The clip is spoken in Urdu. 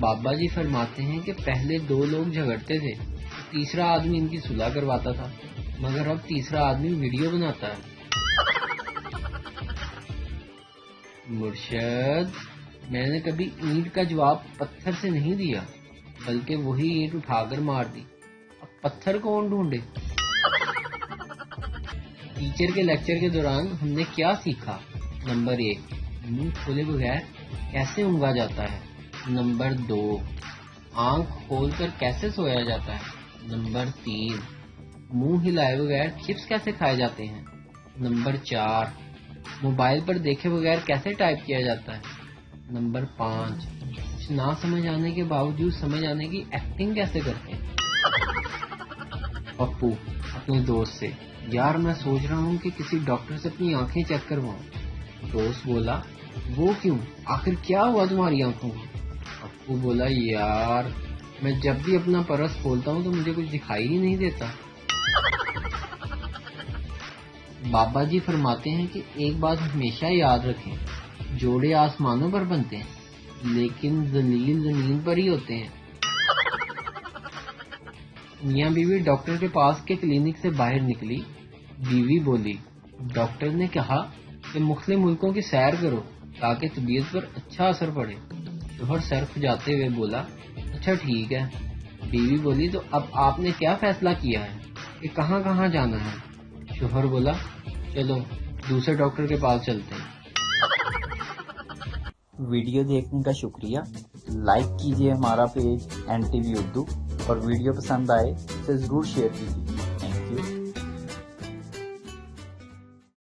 بابا جی فرماتے ہیں کہ پہلے دو لوگ جھگڑتے تھے، تیسرا آدمی ان کی صلح کرواتا تھا، مگر اب تیسرا آدمی ویڈیو بناتا ہے۔ مرشد، میں نے کبھی اینٹ کا جواب پتھر سے نہیں دیا، بلکہ وہی اینٹ اٹھا کر مار دی۔ اب پتھر کون ڈھونڈے؟ ٹیچر کے لیکچر کے دوران ہم نے کیا سیکھا؟ نمبر 1، منہ کھولے بغیر کیسے اونگا جاتا ہے۔ نمبر 2، آنکھ کھول کر کیسے سویا جاتا ہے۔ نمبر 3، منہ ہلائے بغیر چپس کیسے کھائے جاتے ہیں۔ نمبر 4، موبائل پر دیکھے بغیر کیسے ٹائپ کیا جاتا ہے۔ نمبر 5، کچھ نہ سمجھ آنے کے باوجود سمجھ آنے کی ایکٹنگ کیسے کرتے ہیں۔ پپو اپنے دوست سے، یار میں سوچ رہا ہوں کہ کسی ڈاکٹر سے اپنی آنکھیں چیک کرواؤں۔ دوست بولا، وہ کیوں؟ آخر کیا ہوا تمہاری آنکھوں کو؟ پپو بولا، یار میں جب بھی اپنا پرس کھولتا ہوں تو مجھے کچھ دکھائی ہی نہیں دیتا۔ بابا جی فرماتے ہیں کہ ایک بات ہمیشہ یاد رکھیں، جوڑے آسمانوں پر بنتے ہیں لیکن ذلیل زمین پر ہی ہوتے ہیں۔ میاں بیوی ڈاکٹر کے پاس کے کلینک سے باہر نکلی۔ بیوی بولی، ڈاکٹر نے کہا کہ مختلف ملکوں کی سیر کرو تاکہ طبیعت پر اچھا اثر پڑے۔ شوہر سر کھجاتے ہوئے بولا، اچھا ٹھیک ہے۔ بیوی بولی، تو اب آپ نے کیا فیصلہ کیا ہے کہ کہاں کہاں جانا ہے؟ شوہر بولا، چلو دوسرے ڈاکٹر کے پاس چلتے ہیں۔ ویڈیو دیکھنے کا شکریہ۔ لائک کیجیے ہمارا پیج NTV اردو، اور ویڈیو پسند آئے تو ضرور شیئر کیجیے۔